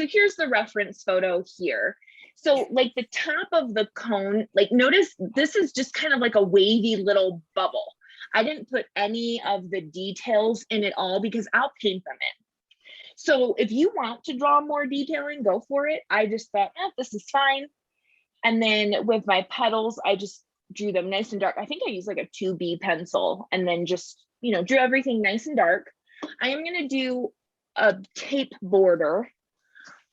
here's the reference photo here. So like the top of the cone, like notice this is just kind of like a wavy little bubble. I didn't put any of the details in it all because I'll paint them in. So if you want to draw more detailing, go for it. I just thought, this is fine. And then with my petals, I just drew them nice and dark. I think I used like a 2B pencil and then just, you know, drew everything nice and dark. I am going to do a tape border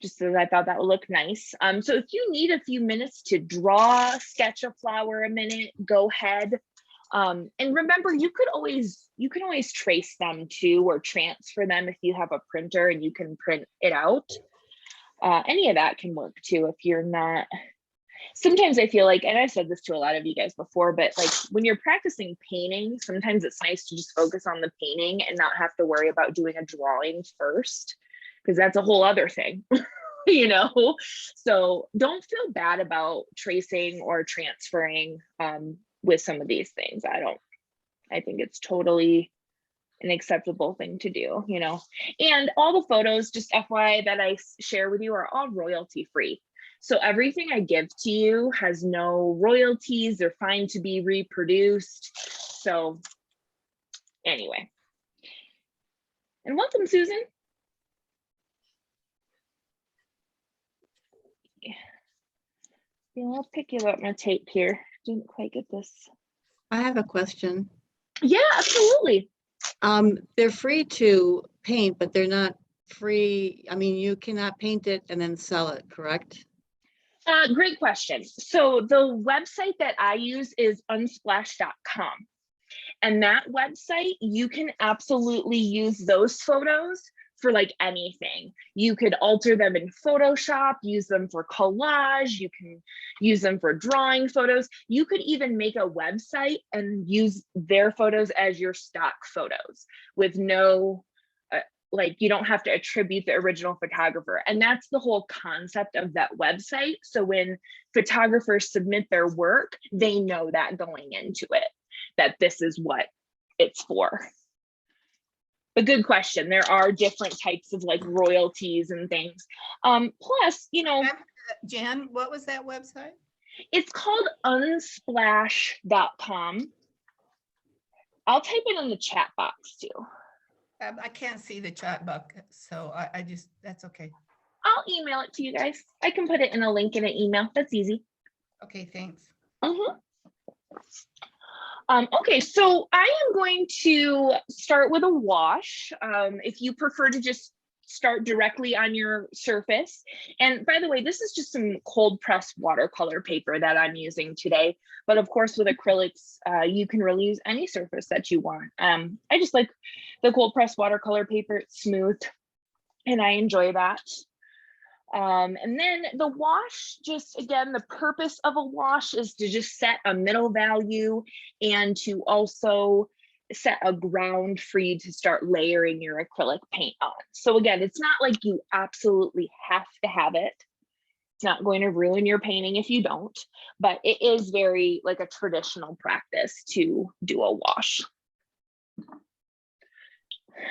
just as I thought that would look nice. So if you need a few minutes to draw, sketch a flower a minute, go ahead. And remember, you can always trace them too, or transfer them if you have a printer and you can print it out. Any of that can work too if you're not. Sometimes I feel like, and I've said this to a lot of you guys before, but like when you're practicing painting, sometimes it's nice to just focus on the painting and not have to worry about doing a drawing first, because that's a whole other thing, you know? So don't feel bad about tracing or transferring with some of these things. I think it's totally an acceptable thing to do, you know? And all the photos, just FYI, that I share with you are all royalty free. So everything I give to you has no royalties. They're fine to be reproduced. So anyway, and welcome, Susan. Yeah, I'll pick you up my tape here. Didn't quite get this. I have a question. Yeah, absolutely. They're free to paint, but they're not free. I mean, you cannot paint it and then sell it, correct? Great question. So the website that I use is unsplash.com. And that website, you can absolutely use those photos for like anything. You could alter them in Photoshop, use them for collage, you can use them for drawing photos. You could even make a website and use their photos as your stock photos with no, like you don't have to attribute the original photographer. And that's the whole concept of that website. So when photographers submit their work, they know that going into it, that this is what it's for. But good question. There are different types of like royalties and things. Plus, you know, Jen, what was that website? It's called unsplash.com. I'll type it in the chat box too. I can't see the chat box, so I just, that's okay. I'll email it to you guys. I can put it in a link in an email. That's easy. Okay, thanks. Okay, so I am going to start with a wash. If you prefer to just start directly on your surface. And by the way, this is just some cold pressed watercolor paper that I'm using today. But of course, with acrylics, you can really use any surface that you want. I just like the cold pressed watercolor paper. It's smooth and I enjoy that. And then the wash, just again, the purpose of a wash is to just set a middle value and to also set a ground for you to start layering your acrylic paint on. So again, it's not like you absolutely have to have it. It's not going to ruin your painting if you don't, but it is very like a traditional practice to do a wash.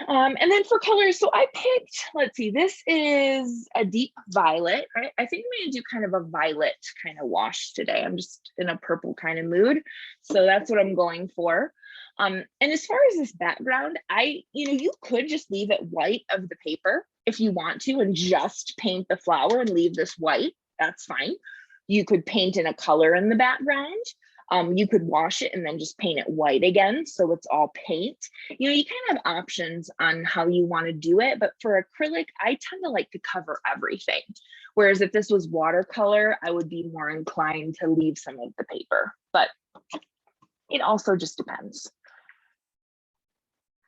And then for colors, so I picked, let's see, this is a deep violet. I think I'm going to do kind of a violet kind of wash today. I'm just in a purple kind of mood. So that's what I'm going for. And as far as this background, you could just leave it white of the paper if you want to and just paint the flower and leave this white. That's fine. You could paint in a color in the background. You could wash it and then just paint it white again, so it's all paint. You kind of have options on how you want to do it, but for acrylic, I tend to like to cover everything. Whereas if this was watercolor, I would be more inclined to leave some of the paper, but it also just depends.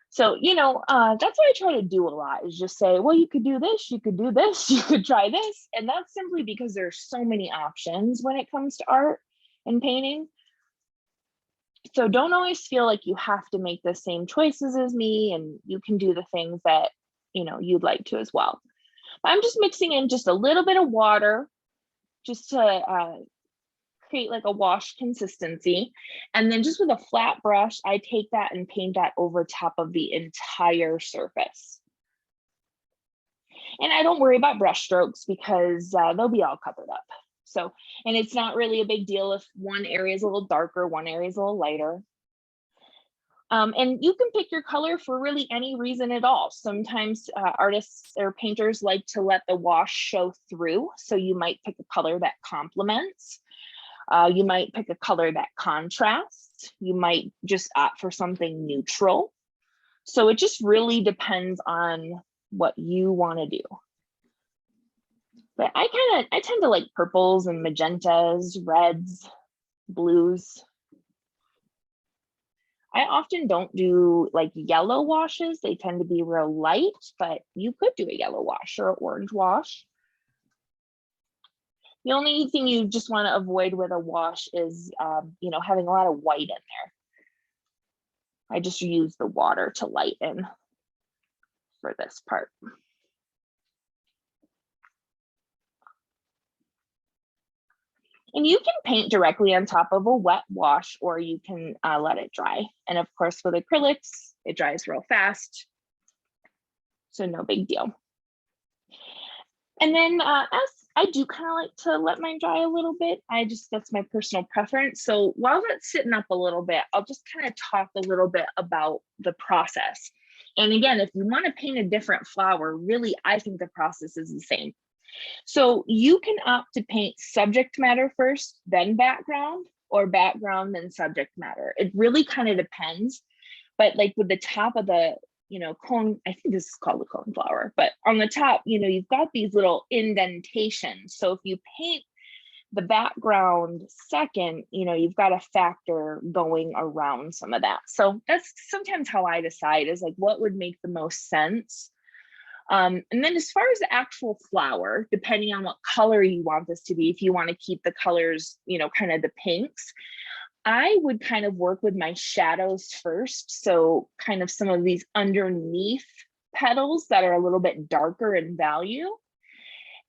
So, that's what I try to do a lot is just say, well, you could do this, you could do this, you could try this. And that's simply because there's so many options when it comes to art and painting. So don't always feel like you have to make the same choices as me, and you can do the things that, you'd like to as well. I'm just mixing in just a little bit of water just to create like a wash consistency. And then just with a flat brush, I take that and paint that over top of the entire surface. And I don't worry about brush strokes because they'll be all covered up. So, and it's not really a big deal if one area is a little darker, one area is a little lighter. And you can pick your color for really any reason at all. Sometimes artists or painters like to let the wash show through. So you might pick a color that complements. You might pick a color that contrasts. You might just opt for something neutral. So it just really depends on what you want to do. But I tend to like purples and magentas, reds, blues. I often don't do like yellow washes. They tend to be real light, but you could do a yellow wash or an orange wash. The only thing you just want to avoid with a wash is, you know, having a lot of white in there. I just use the water to lighten for this part. And you can paint directly on top of a wet wash, or you can let it dry. And of course, with acrylics, it dries real fast. So no big deal. And then as I do kind of like to let mine dry a little bit. That's my personal preference. So while that's sitting up a little bit, I'll just kind of talk a little bit about the process. And again, if you want to paint a different flower, really, I think the process is the same. So you can opt to paint subject matter first, then background, or background, then subject matter. It really kind of depends. But like with the top of the, you know, cone, I think this is called the cone flower, but on the top, you know, you've got these little indentations. So if you paint the background second, you know, you've got a factor going around some of that. So that's sometimes how I decide, is like what would make the most sense. And then as far as the actual flower, depending on what color you want this to be, if you want to keep the colors, you know, kind of the pinks, I would kind of work with my shadows first. So kind of some of these underneath petals that are a little bit darker in value.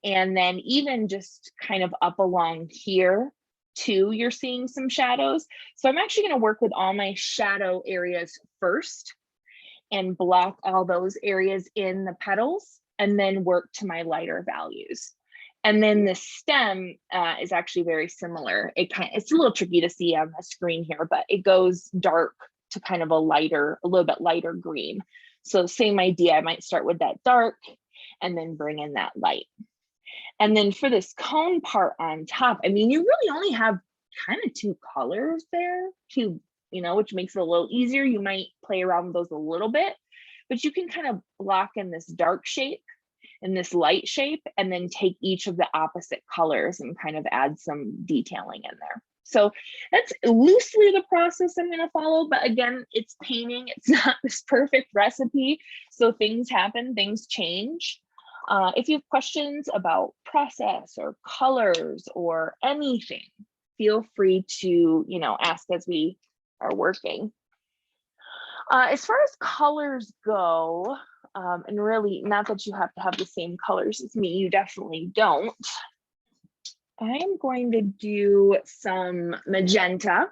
And then even just kind of up along here too, you're seeing some shadows. So I'm actually going to work with all my shadow areas first and block all those areas in the petals, and then work to my lighter values. And then the stem is actually very similar. It's a little tricky to see on the screen here, but it goes dark to kind of a little bit lighter green. So same idea, I might start with that dark and then bring in that light. And then for this cone part on top, I mean, you really only have kind of two colors there, you know, which makes it a little easier. You might play around with those a little bit, but you can kind of block in this dark shape and this light shape, and then take each of the opposite colors and kind of add some detailing in there. So that's loosely the process I'm going to follow. But again, it's painting. It's not this perfect recipe. So things happen, things change. If you have questions about process or colors or anything, feel free to, you know, ask as we are working. As far as colors go, and really not that you have to have the same colors as me, you definitely don't. I am going to do some magenta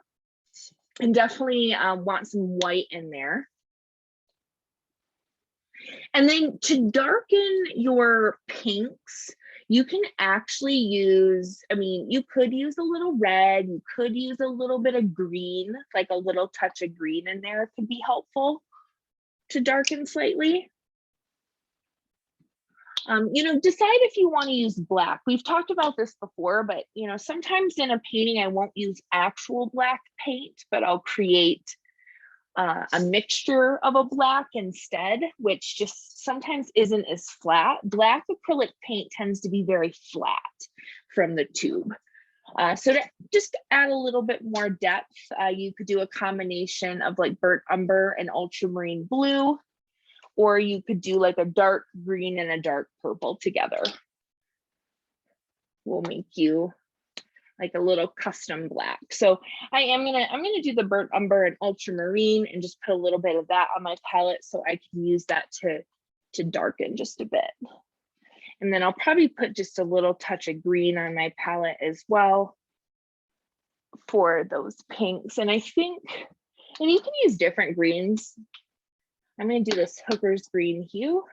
and definitely want some white in there. And then to darken your pinks, you can actually use, I mean, you could use a little red, you could use a little bit of green, like a little touch of green in there could be helpful to darken slightly. You know, decide if you want to use black. We've talked about this before, but you know, sometimes in a painting, I won't use actual black paint, but I'll create a mixture of a black instead, which just sometimes isn't as flat. Black acrylic paint tends to be very flat from the tube. So to just add a little bit more depth, you could do a combination of like burnt umber and ultramarine blue, or you could do like a dark green and a dark purple together. We'll make you like a little custom black. So I'm gonna do the burnt umber and ultramarine and just put a little bit of that on my palette so I can use that to darken just a bit. And then I'll probably put just a little touch of green on my palette as well for those pinks. And I think, and you can use different greens. I'm gonna do this Hooker's green hue.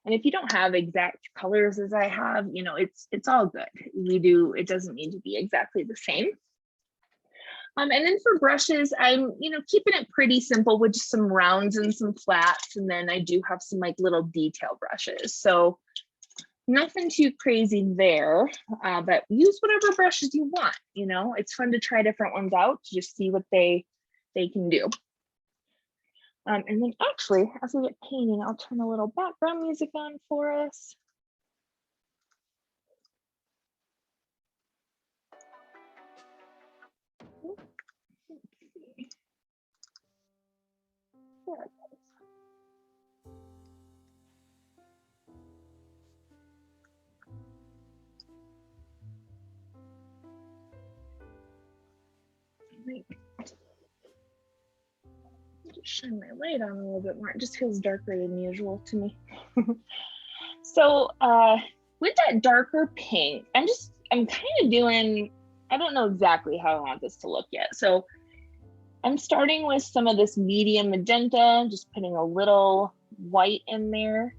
And if you don't have exact colors as I have, you know, it's all good. It doesn't need to be exactly the same. And then for brushes, I'm, you know, keeping it pretty simple with just some rounds and some flats. And then I do have some like little detail brushes. So nothing too crazy there, but use whatever brushes you want. You know, it's fun to try different ones out to just see what they can do. And then actually, as we get painting, I'll turn a little background music on for us. There it goes. Just shine my light on a little bit more. It just feels darker than usual to me. So with that darker pink, I'm kind of doing, I don't know exactly how I want this to look yet. So I'm starting with some of this medium magenta, just putting a little white in there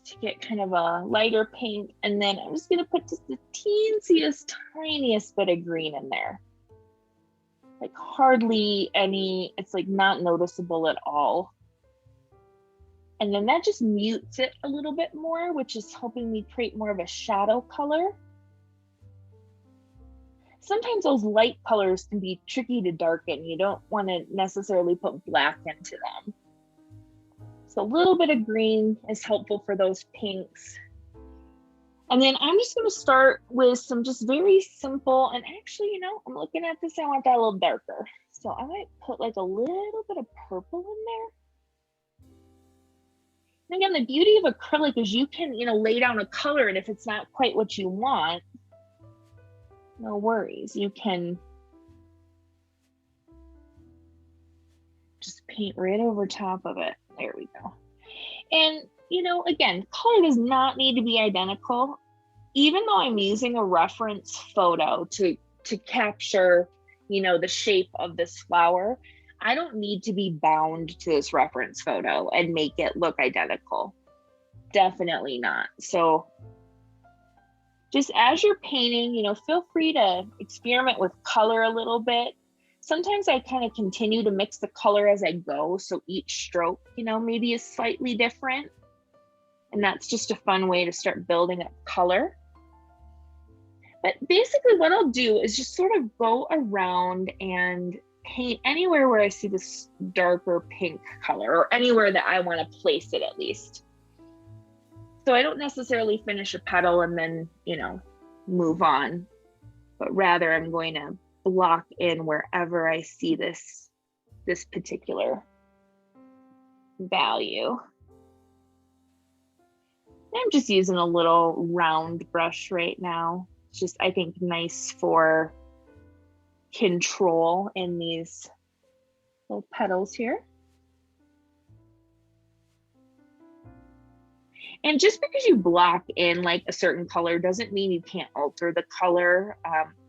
to get kind of a lighter pink. And then I'm just gonna put just the teensiest, tiniest bit of green in there. Like hardly any, it's like not noticeable at all. And then that just mutes it a little bit more, which is helping me create more of a shadow color. Sometimes those light colors can be tricky to darken. You don't want to necessarily put black into them. So a little bit of green is helpful for those pinks. And then I'm just going to start with some just very simple, and actually, you know, I'm looking at this, I want that a little darker. So I might put like a little bit of purple in there. And again, the beauty of acrylic is you can, you know, lay down a color, and if it's not quite what you want, no worries. You can just paint right over top of it. There we go. And, you know, again, color does not need to be identical. Even though I'm using a reference photo to capture, you know, the shape of this flower, I don't need to be bound to this reference photo and make it look identical. Definitely not. So just as you're painting, you know, feel free to experiment with color a little bit. Sometimes I kind of continue to mix the color as I go. So each stroke, you know, maybe is slightly different. And that's just a fun way to start building up color. But basically what I'll do is just sort of go around and paint anywhere where I see this darker pink color, or anywhere that I want to place it at least. So I don't necessarily finish a petal and then, you know, move on, but rather I'm going to block in wherever I see this particular value. I'm just using a little round brush right now. It's just, I think, nice for control in these little petals here. And just because you block in like a certain color doesn't mean you can't alter the color.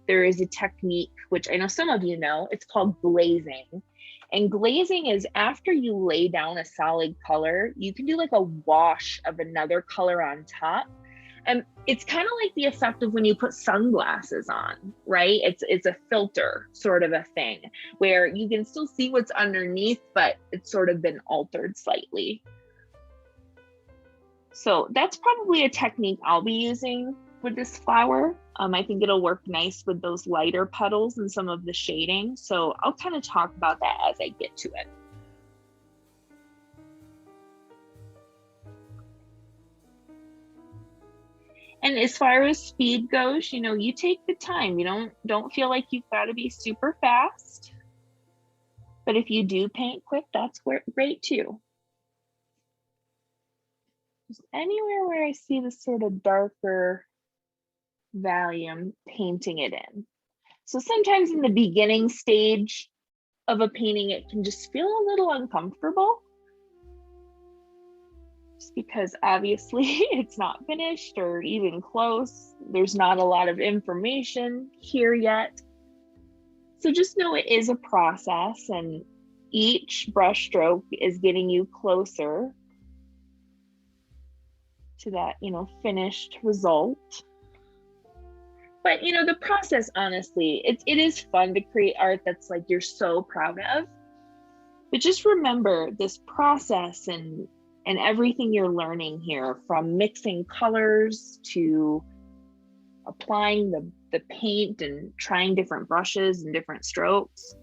There is a technique, which I know some of you know, it's called glazing. And glazing is after you lay down a solid color, you can do like a wash of another color on top. And it's kind of like the effect of when you put sunglasses on, right? It's a filter sort of a thing where you can still see what's underneath, but it's sort of been altered slightly. So that's probably a technique I'll be using with this flower. I think it'll work nice with those lighter petals and some of the shading. So I'll kind of talk about that as I get to it. And as far as speed goes, you know, you take the time. You don't feel like you've got to be super fast. But if you do paint quick, that's great too. Just anywhere where I see this sort of darker value, I'm painting it in. So sometimes in the beginning stage of a painting, it can just feel a little uncomfortable. Just because obviously it's not finished or even close. There's not a lot of information here yet. So just know it is a process, and each brush stroke is getting you closer to that, finished result. But the process, honestly, it is fun to create art that's like you're so proud of. But just remember this process and everything you're learning here, from mixing colors to applying the paint and trying different brushes and different strokes.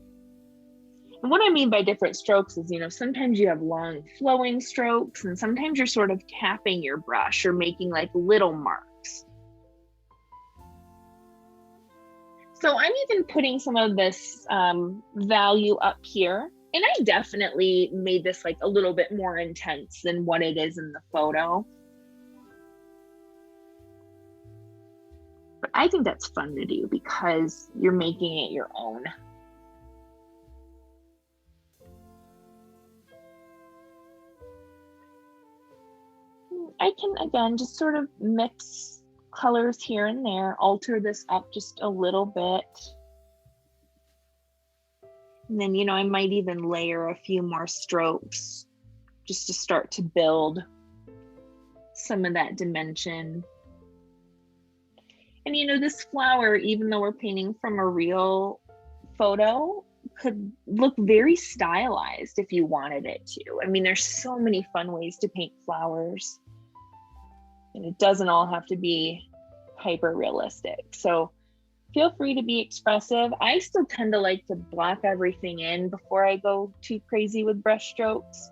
And what I mean by different strokes is, sometimes you have long flowing strokes, and sometimes you're sort of tapping your brush or making like little marks. So I'm even putting some of this value up here. And I definitely made this like a little bit more intense than what it is in the photo. But I think that's fun to do because you're making it your own. I can, again, just sort of mix colors here and there, alter this up just a little bit. And then, I might even layer a few more strokes just to start to build some of that dimension. And, this flower, even though we're painting from a real photo, could look very stylized if you wanted it to. I mean, there's so many fun ways to paint flowers. And it doesn't all have to be hyper realistic. So feel free to be expressive. I still tend to like to block everything in before I go too crazy with brush strokes.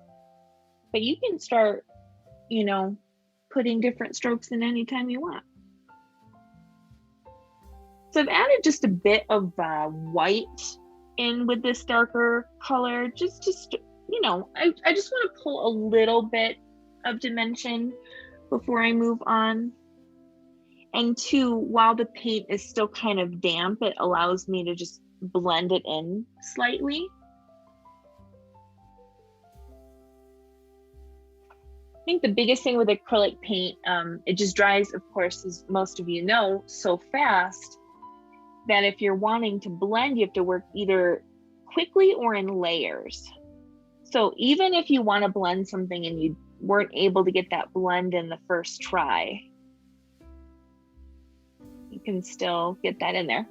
But you can start, putting different strokes in anytime you want. So I've added just a bit of white in with this darker color. I just want to pull a little bit of dimension before I move on. And two, while the paint is still kind of damp, it allows me to just blend it in slightly. I think the biggest thing with acrylic paint, it just dries, of course, as most of you know, so fast that if you're wanting to blend, you have to work either quickly or in layers. So even if you want to blend something and you weren't able to get that blend in the first try, you can still get that in there.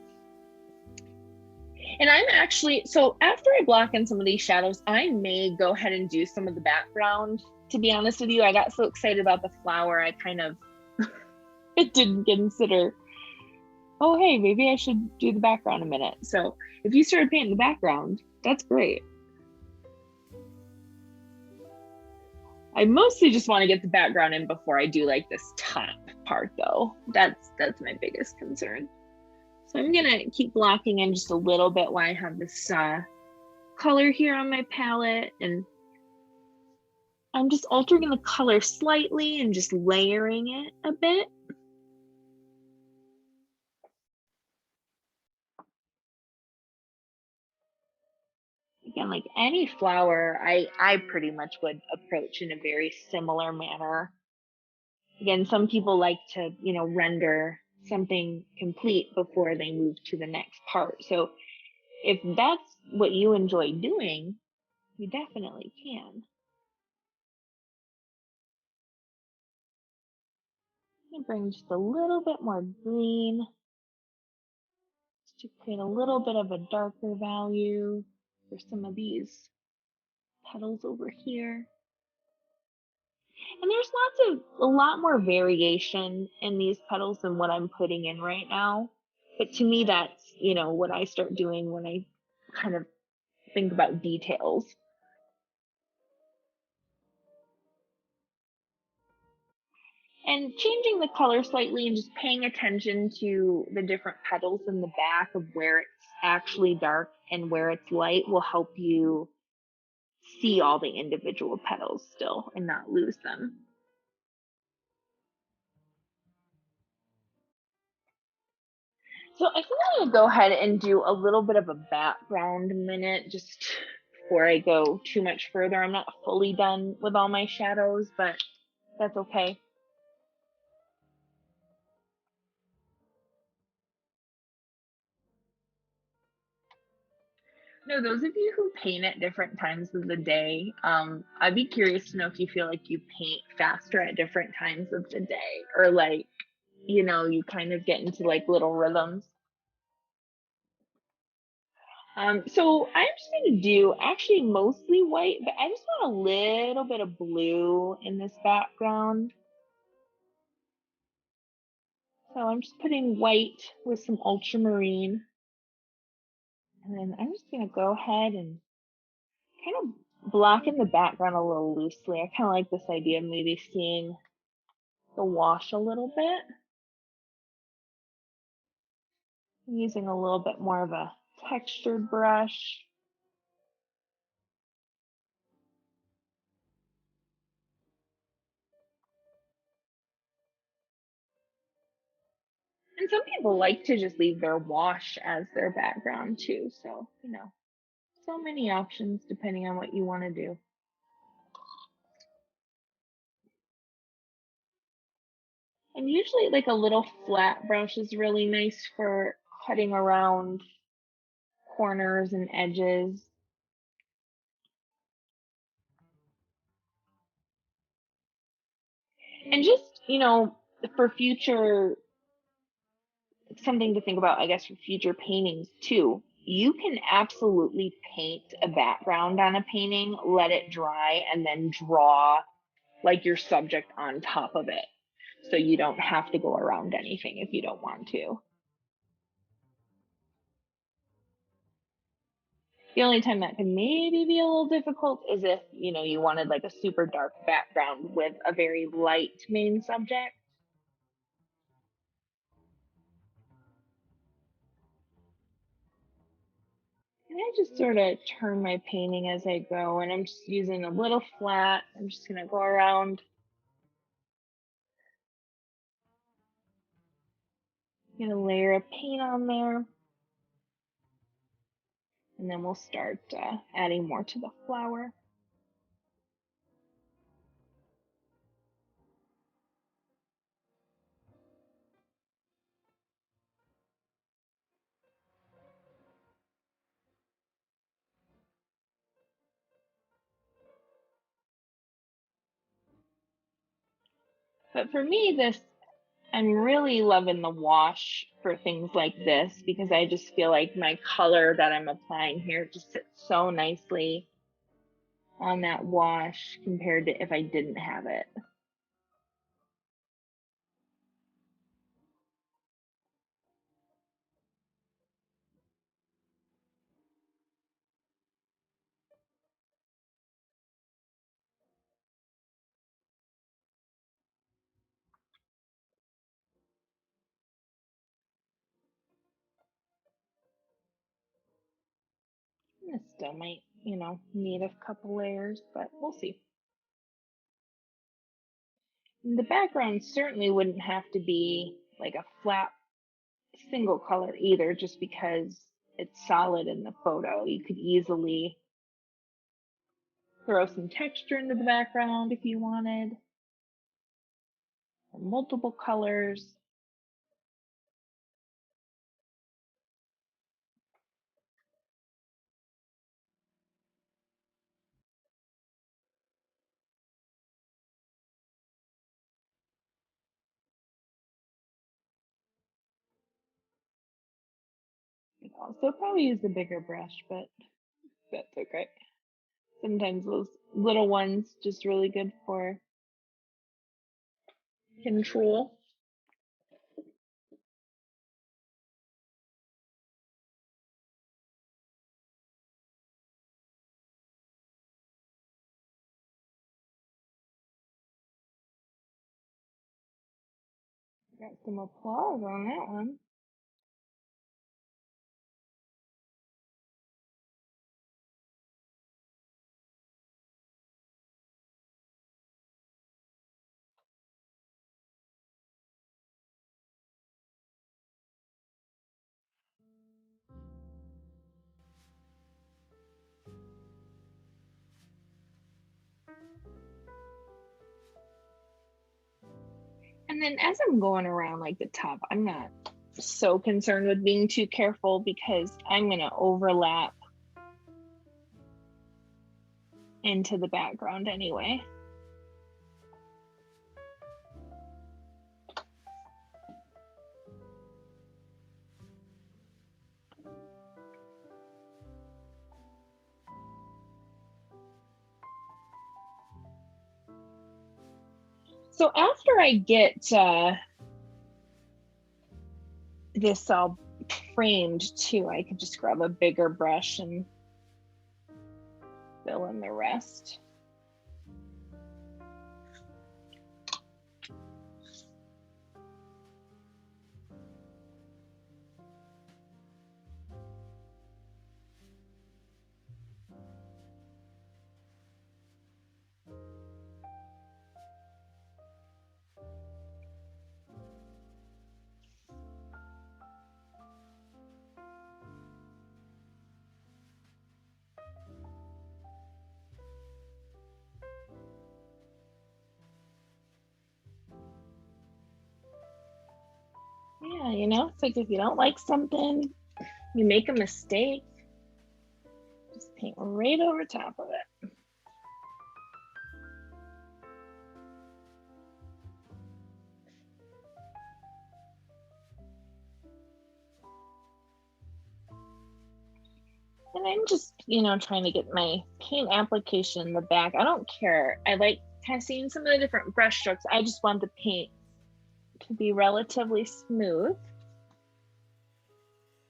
And I'm actually, so after I block in some of these shadows, I may go ahead and do some of the background. To be honest with you, I got so excited about the flower, I kind of it didn't consider, oh, hey, maybe I should do the background a minute. So if you started painting the background, that's great. I mostly just want to get the background in before I do like this top part though. That's my biggest concern. So I'm gonna keep blocking in just a little bit while I have this color here on my palette, and I'm just altering the color slightly and just layering it a bit. Again, like any flower, I pretty much would approach in a very similar manner. Again, some people like to, render something complete before they move to the next part. So if that's what you enjoy doing, you definitely can. I'm gonna bring just a little bit more green just to create a little bit of a darker value for some of these petals over here. And there's a lot more variation in these petals than what I'm putting in right now. But to me, that's, what I start doing when I kind of think about details. And changing the color slightly and just paying attention to the different petals in the back of where it's actually dark and where it's light will help you see all the individual petals still and not lose them. So I think I'm gonna go ahead and do a little bit of a background minute just before I go too much further. I'm not fully done with all my shadows, but that's okay. No, those of you who paint at different times of the day, I'd be curious to know if you feel like you paint faster at different times of the day, or like, you know, you kind of get into like little rhythms. So I'm just gonna do actually mostly white, but I just want a little bit of blue in this background. So I'm just putting white with some ultramarine. And then I'm just gonna go ahead and kind of block in the background a little loosely. I kind of like this idea of maybe seeing the wash a little bit. I'm using a little bit more of a textured brush. And some people like to just leave their wash as their background too. So, you know, so many options depending on what you want to do. And usually like a little flat brush is really nice for cutting around corners and edges. And just, you know, for future, something to think about, I guess, for future paintings too. You can absolutely paint a background on a painting, let it dry, and then draw like your subject on top of it. So you don't have to go around anything if you don't want to. The only time that can maybe be a little difficult is if, you know, you wanted like a super dark background with a very light main subject. And I just sort of turn my painting as I go, and I'm just using a little flat. I'm just gonna go around, get a layer of paint on there, and then we'll start adding more to the flower. But for me, I'm really loving the wash for things like this because I just feel like my color that I'm applying here just sits so nicely on that wash compared to if I didn't have it. This still might, you know, need a couple layers, but we'll see. And the background certainly wouldn't have to be like a flat single color either, just because it's solid in the photo. You could easily throw some texture into the background if you wanted, or multiple colors. You could also probably use a bigger brush, but that's okay. Sometimes those little ones just really good for control. Got some applause on that one. And then as I'm going around like the top, I'm not so concerned with being too careful because I'm going to overlap into the background anyway. So after I get this all framed too, I could just grab a bigger brush and fill in the rest. Yeah, you know, it's like if you don't like something, you make a mistake, just paint right over top of it. And I'm just, you know, trying to get my paint application in the back. I don't care. I like kind of seeing some of the different brush strokes. I just want the paint to be relatively smooth.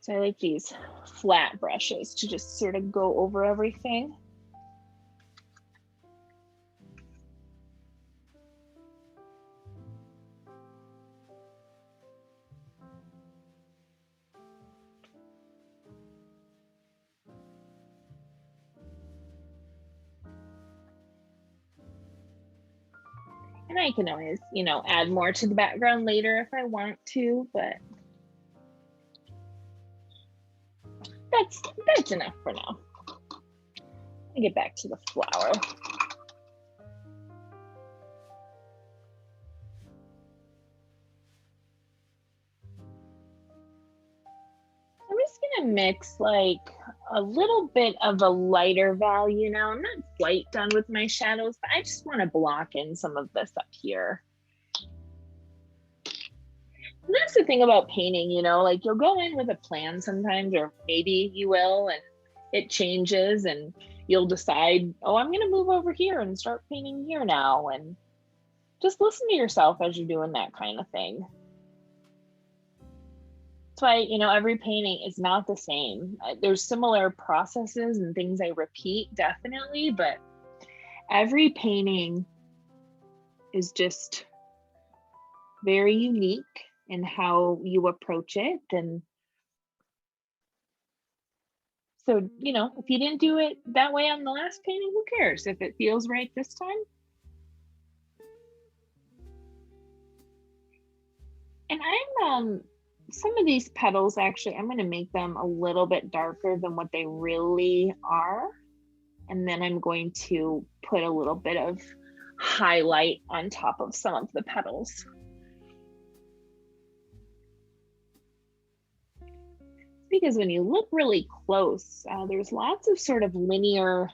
So I like these flat brushes to just sort of go over everything. And I can always, you know, add more to the background later if I want to, but that's enough for now. I get back to the flower. I'm just gonna mix like a little bit of a lighter value now. I'm not quite done with my shadows, but I just want to block in some of this up here. And that's the thing about painting, you know, like you'll go in with a plan sometimes, or maybe you will, and it changes and you'll decide, oh, I'm going to move over here and start painting here now. And just listen to yourself as you're doing that kind of thing. That's why, you know, every painting is not the same. There's similar processes and things I repeat, definitely, but every painting is just very unique in how you approach it. And so, you know, if you didn't do it that way on the last painting, who cares if it feels right this time? And I'm some of these petals, actually, I'm going to make them a little bit darker than what they really are. And then I'm going to put a little bit of highlight on top of some of the petals. Because when you look really close, there's lots of sort of linear,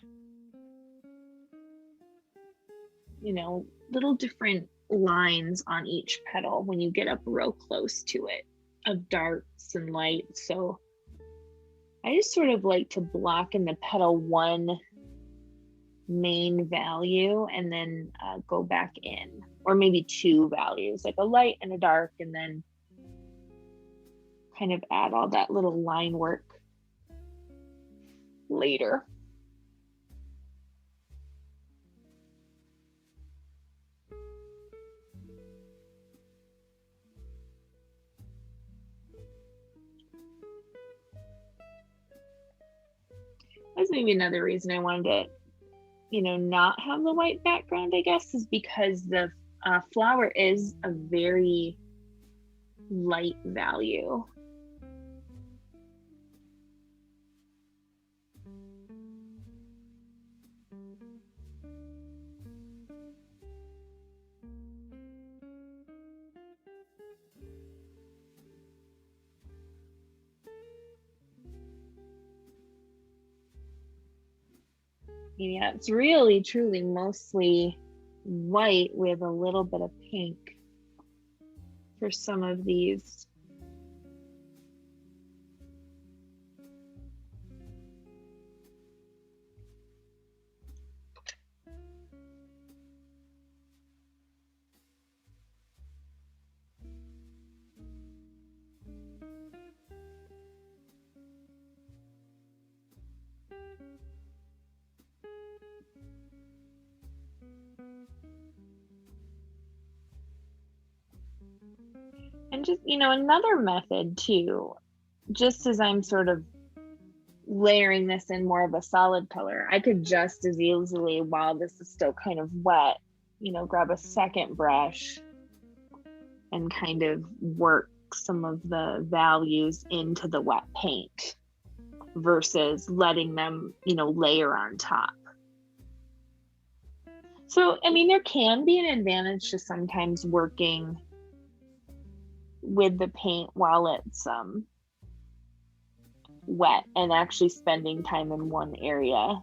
you know, little different lines on each petal when you get up real close to it, of darks and lights. So I just sort of like to block in the petal one main value and then go back in, or maybe two values, like a light and a dark, and then kind of add all that little line work later. That's maybe another reason I wanted to, you know, not have the white background, I guess, is because the flower is a very light value. Yeah, it's really truly mostly white with a little bit of pink for some of these. And just, another method too, just as I'm sort of layering this in more of a solid color, I could just as easily, while this is still kind of wet, grab a second brush and kind of work some of the values into the wet paint versus letting them, layer on top. So, I mean, there can be an advantage to sometimes working with the paint while it's wet and actually spending time in one area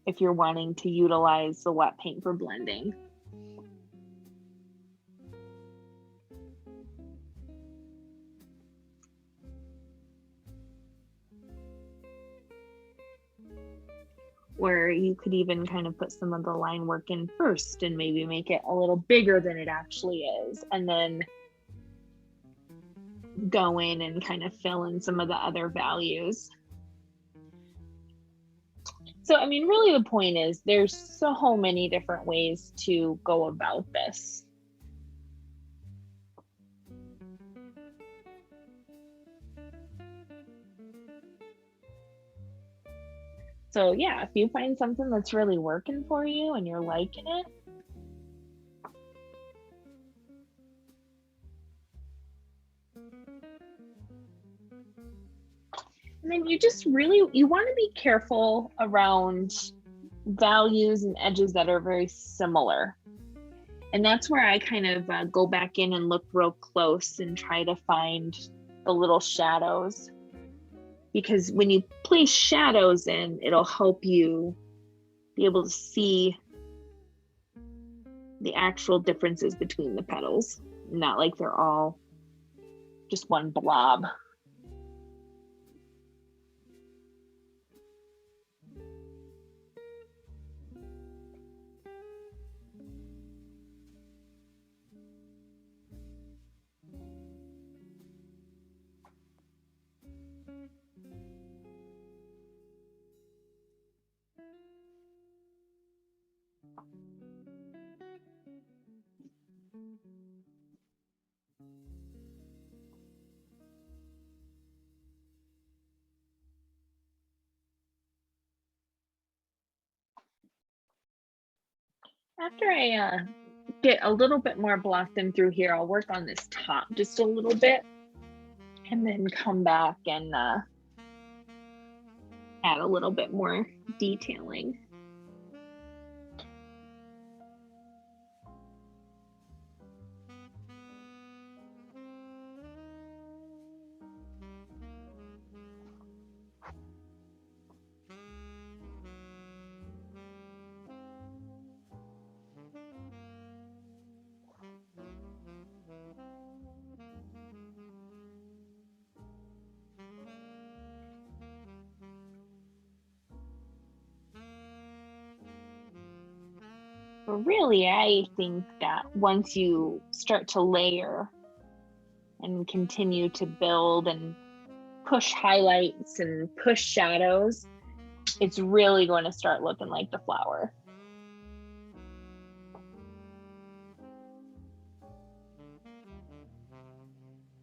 if you're wanting to utilize the wet paint for blending. Where you could even kind of put some of the line work in first and maybe make it a little bigger than it actually is, and then go in and kind of fill in some of the other values. So, I mean, really the point is there's so many different ways to go about this. So yeah, if you find something that's really working for you and you're liking it, and then you want to be careful around values and edges that are very similar. And that's where I kind of go back in and look real close and try to find the little shadows. Because when you place shadows in, it'll help you be able to see the actual differences between the petals, not like they're all just one blob. After I get a little bit more blocked in through here, I'll work on this top just a little bit and then come back and add a little bit more detailing. But really, I think that once you start to layer and continue to build and push highlights and push shadows, it's really going to start looking like the flower.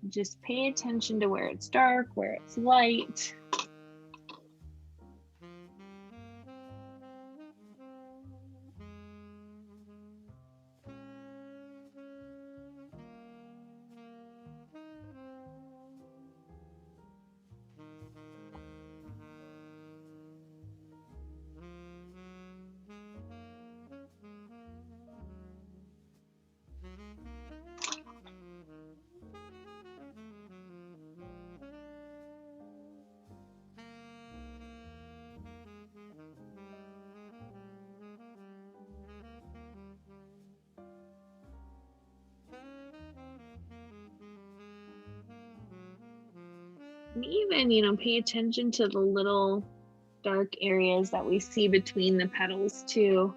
Just pay attention to where it's dark, where it's light. And even, you know, pay attention to the little dark areas that we see between the petals too.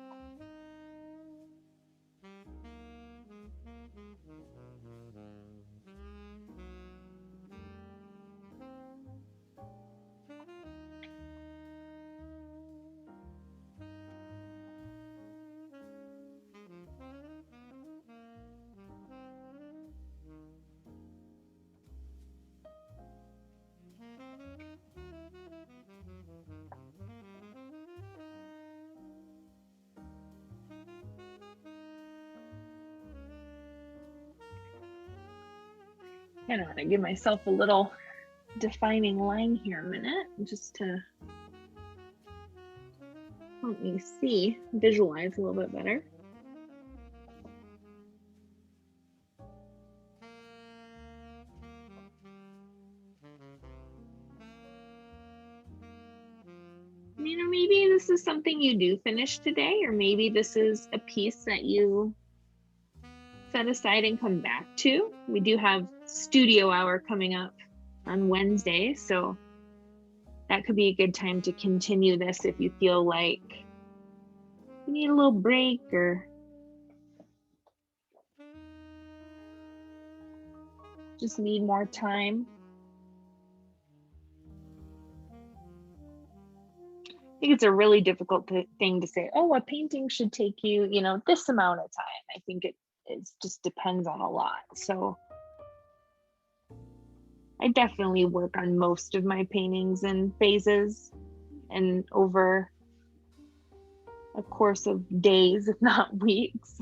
I want to give myself a little defining line here a minute, just to help me see, visualize a little bit better. You know, maybe this is something you do finish today, or maybe this is a piece that you set aside and come back to. We do have studio hour coming up on Wednesday, so that could be a good time to continue this if you feel like you need a little break or just need more time. I think it's a really difficult thing to say, oh, a painting should take you, you know, this amount of time. I think it just depends on a lot. So I definitely work on most of my paintings in phases and over a course of days, if not weeks.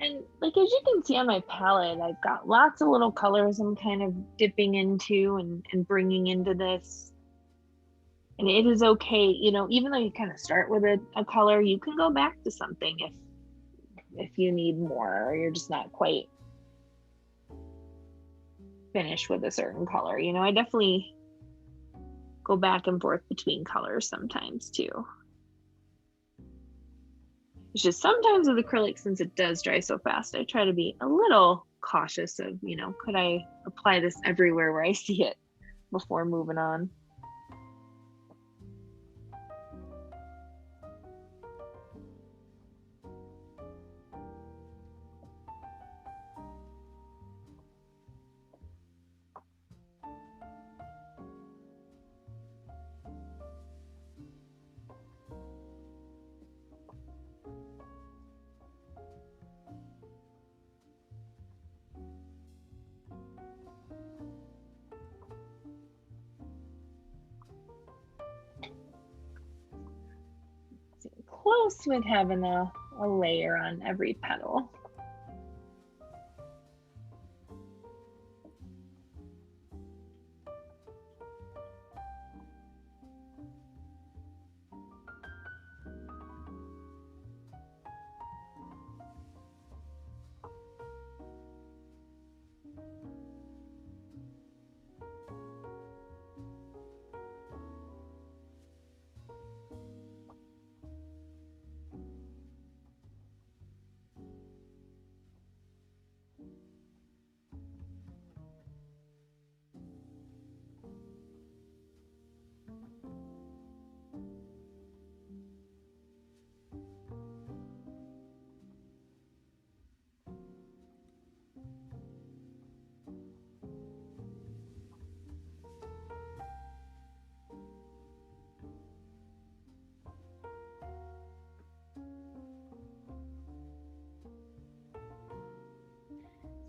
And like, as you can see on my palette, I've got lots of little colors I'm kind of dipping into and bringing into this. And it is okay, you know, even though you kind of start with a color, you can go back to something if you need more, or you're just not quite finished with a certain color. You know, I definitely go back and forth between colors sometimes too. It's just sometimes with acrylic, since it does dry so fast, I try to be a little cautious of, you know, could I apply this everywhere where I see it before moving on. Close with having a layer on every petal.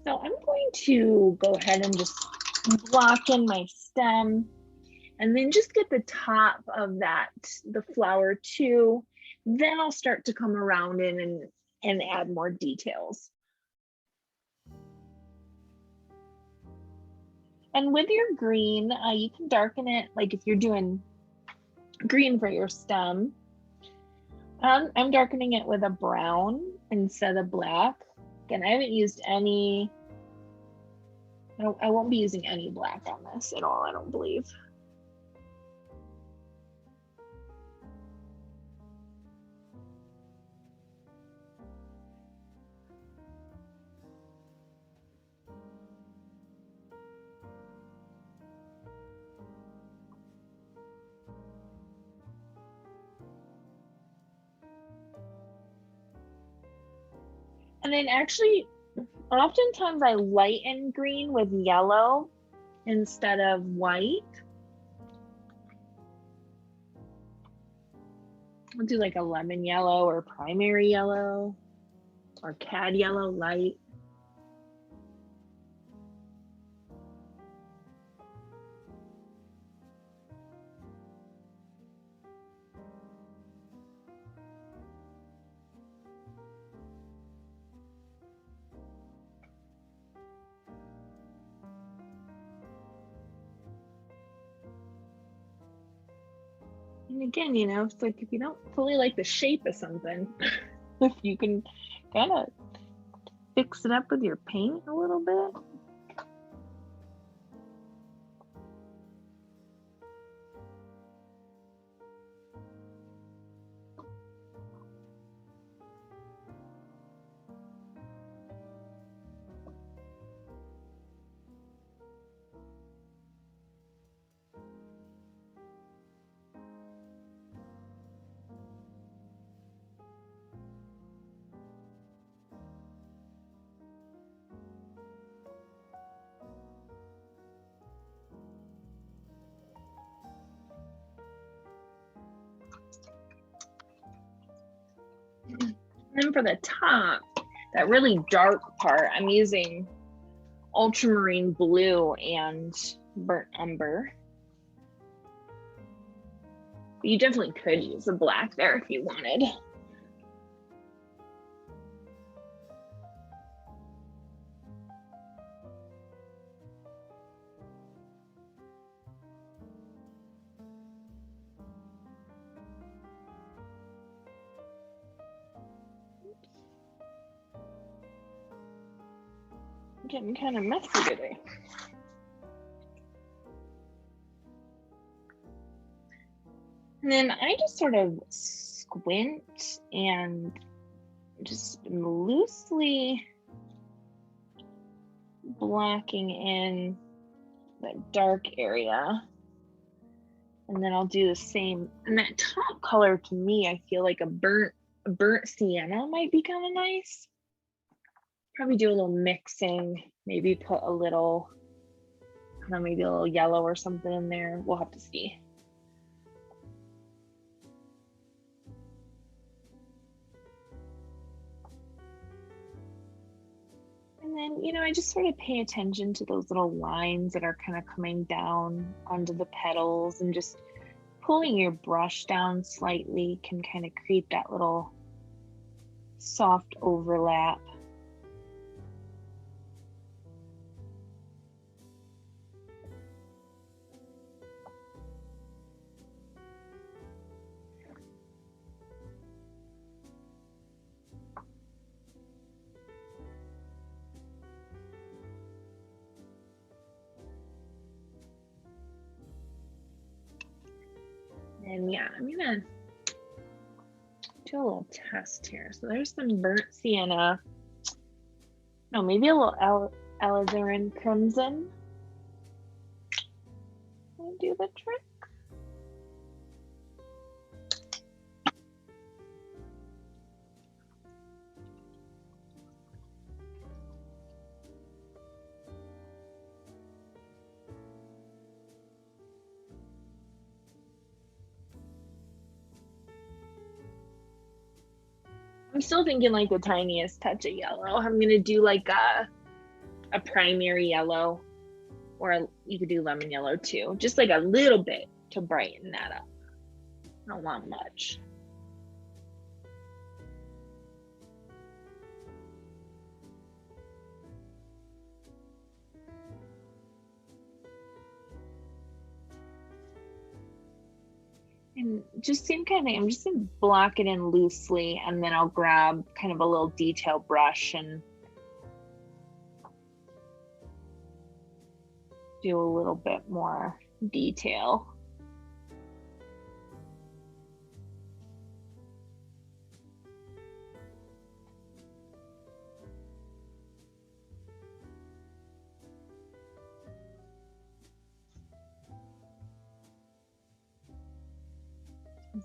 So I'm going to go ahead and just block in my stem and then just get the top of that, the flower too. Then I'll start to come around in and add more details. And with your green, you can darken it, like if you're doing green for your stem. I'm darkening it with a brown instead of black. Again, I haven't used any, I won't be using any black on this at all, I don't believe. And then actually, oftentimes I lighten green with yellow instead of white. I'll do like a lemon yellow or primary yellow or cad yellow light. And again, you know, it's like if you don't fully like the shape of something, if you can kind of fix it up with your paint a little bit. And then for the top, that really dark part, I'm using ultramarine blue and burnt umber. You definitely could use a black there if you wanted. Getting kind of messy today. And then I just sort of squint and just loosely blocking in that dark area. And then I'll do the same. And that top color to me, I feel like a burnt sienna might be kind of nice. Probably do a little mixing, maybe put a little, I don't know, maybe a little yellow or something in there. We'll have to see. And then, you know, I just sort of pay attention to those little lines that are kind of coming down onto the petals, and just pulling your brush down slightly can kind of create that little soft overlap. And yeah, I'm gonna do a little test here. So there's some burnt sienna. No, maybe a little alizarin crimson. Will do the trick. I'm still thinking like the tiniest touch of yellow. I'm gonna do like a primary yellow, or you could do lemon yellow too. Just like a little bit to brighten that up. I don't want much. And just same kind of thing. I'm just gonna block it in loosely, and then I'll grab kind of a little detail brush and do a little bit more detail.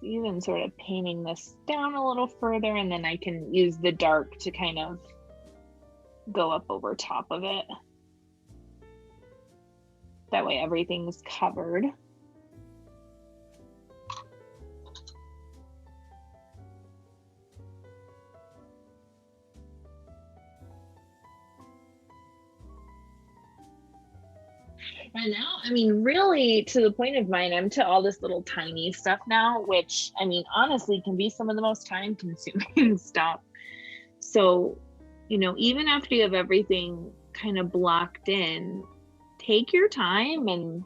Even sort of painting this down a little further, and then I can use the dark to kind of go up over top of it. That way everything's covered. And now, I mean, really to the point of mine, I'm to all this little tiny stuff now, which I mean, honestly can be some of the most time consuming stuff. So, you know, even after you have everything kind of blocked in, take your time and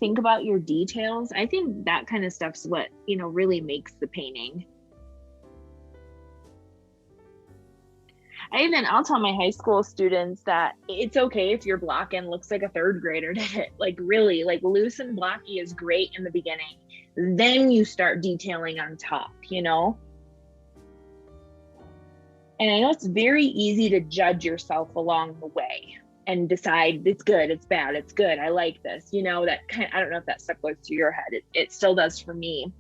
think about your details. I think that kind of stuff's what, you know, really makes the painting. I'll tell my high school students that it's okay if your block end looks like a third grader did it. Like really, like loose and blocky is great in the beginning. Then you start detailing on top, you know? And I know it's very easy to judge yourself along the way and decide it's good, it's bad, it's good, I like this, you know, that kind of, I don't know if that stuff goes through your head. It still does for me.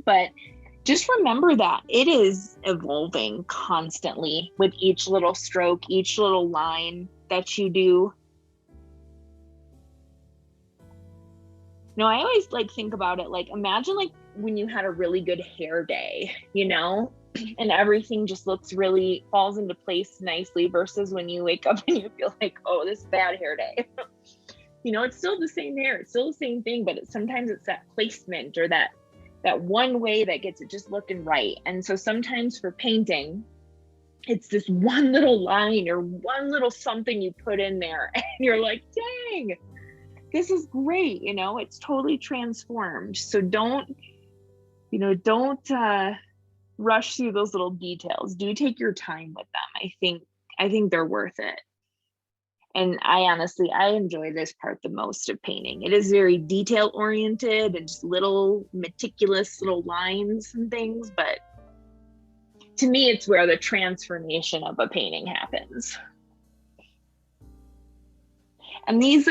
But just remember that it is evolving constantly with each little stroke, each little line that you do. No, I always like think about it like, imagine like when you had a really good hair day, you know, and everything just looks really, falls into place nicely versus when you wake up and you feel like, oh, this is a bad hair day. You know, it's still the same hair, it's still the same thing, but sometimes it's that placement or that one way that gets it just looking right. And so sometimes for painting, it's this one little line or one little something you put in there and you're like, dang, this is great. You know, it's totally transformed. So don't rush through those little details. Do take your time with them. I think they're worth it. And I enjoy this part the most of painting. It is very detail oriented and just little meticulous little lines and things, but to me, it's where the transformation of a painting happens. And these,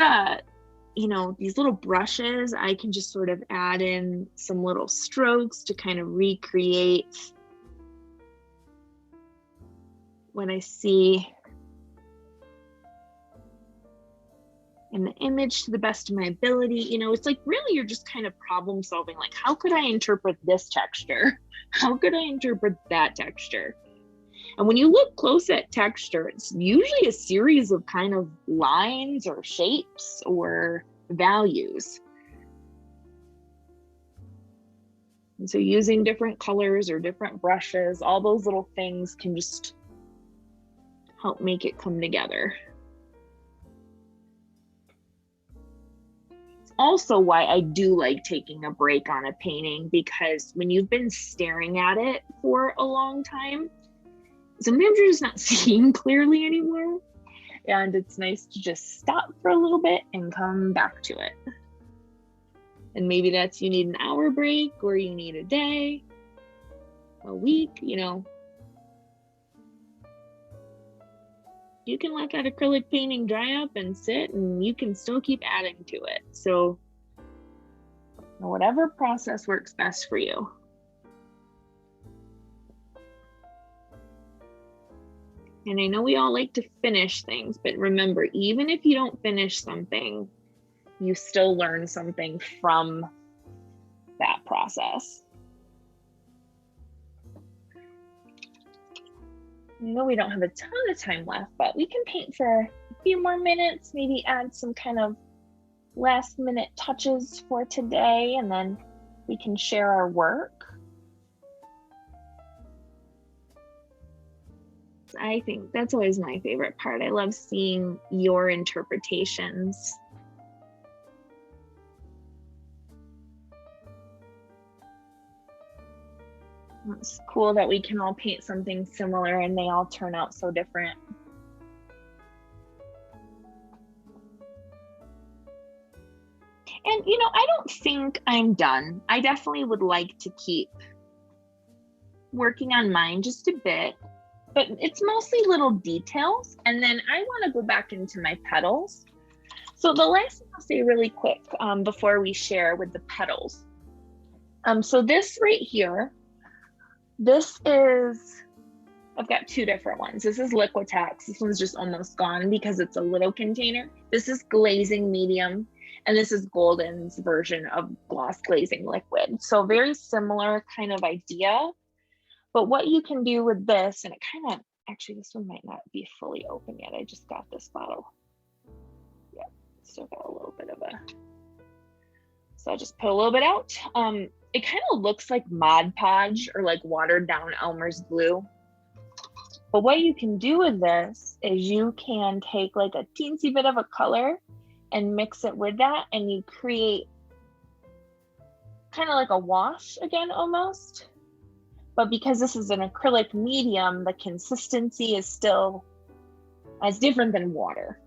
you know, these little brushes, I can just sort of add in some little strokes to kind of recreate what I see in the image to the best of my ability. You know, it's like really you're just kind of problem solving, like how could I interpret this texture? How could I interpret that texture? And when you look close at texture, it's usually a series of kind of lines or shapes or values. And so using different colors or different brushes, all those little things can just help make it come together. Also why I do like taking a break on a painting, because when you've been staring at it for a long time, sometimes you're just not seeing clearly anymore. And it's nice to just stop for a little bit and come back to it. And maybe that's, you need an hour break or you need a day, a week, you know. You can let that acrylic painting dry up and sit, and you can still keep adding to it. So whatever process works best for you. And I know we all like to finish things, but remember, even if you don't finish something, you still learn something from that process. I know we don't have a ton of time left, but we can paint for a few more minutes, maybe add some kind of last minute touches for today, and then we can share our work. I think that's always my favorite part. I love seeing your interpretations. It's cool that we can all paint something similar and they all turn out so different. And, you know, I don't think I'm done. I definitely would like to keep working on mine just a bit, but it's mostly little details. And then I want to go back into my petals. So the last thing I'll say really quick before we share with the petals. So this right here, this is, I've got two different ones. This is Liquitex. This one's just almost gone because it's a little container. This is glazing medium, and this is Golden's version of gloss glazing liquid. So very similar kind of idea. But what you can do with this, and it kind of, actually this one might not be fully open yet. I just got this bottle. Yeah, still got a little bit of a, so I'll just put a little bit out. It kind of looks like Mod Podge or like watered down Elmer's glue. But what you can do with this is you can take like a teensy bit of a color and mix it with that, and you create kind of like a wash again almost. But because this is an acrylic medium, the consistency is still as different than water.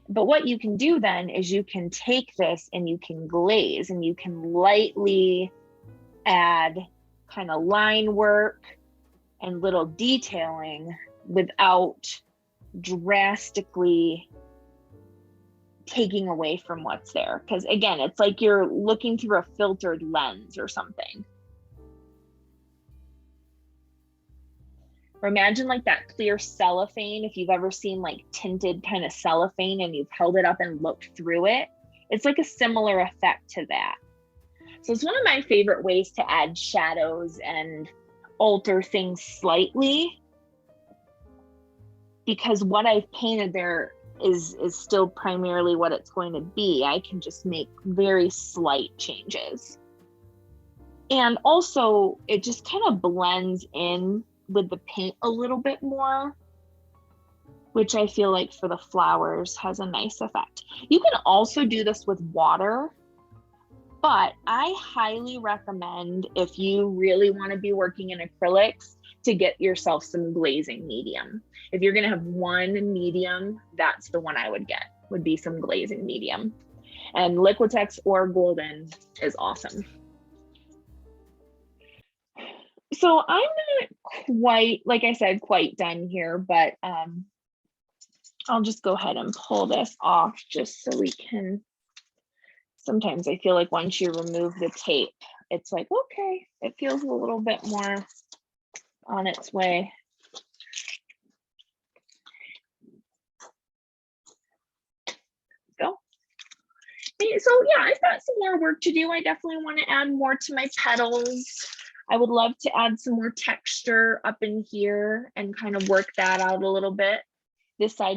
But what you can do then is you can take this and you can glaze, and you can lightly add kind of line work and little detailing without drastically taking away from what's there. Because again, it's like you're looking through a filtered lens or something. Or imagine like that clear cellophane, if you've ever seen like tinted kind of cellophane and you've held it up and looked through it. It's like a similar effect to that. So it's one of my favorite ways to add shadows and alter things slightly, because what I've painted there is still primarily what it's going to be. I can just make very slight changes. And also it just kind of blends in with the paint a little bit more, which I feel like for the flowers has a nice effect. You can also do this with water, but I highly recommend, if you really want to be working in acrylics, to get yourself some glazing medium. If you're going to have one medium, that's the one I would get, would be some glazing medium. And Liquitex or Golden is awesome. So I'm not quite, like I said, quite done here, but I'll just go ahead and pull this off just so we can. Sometimes I feel like once you remove the tape, it's like, okay, it feels a little bit more on its way. Go. So yeah, I've got some more work to do. I definitely want to add more to my petals. I would love to add some more texture up in here and kind of work that out a little bit. This side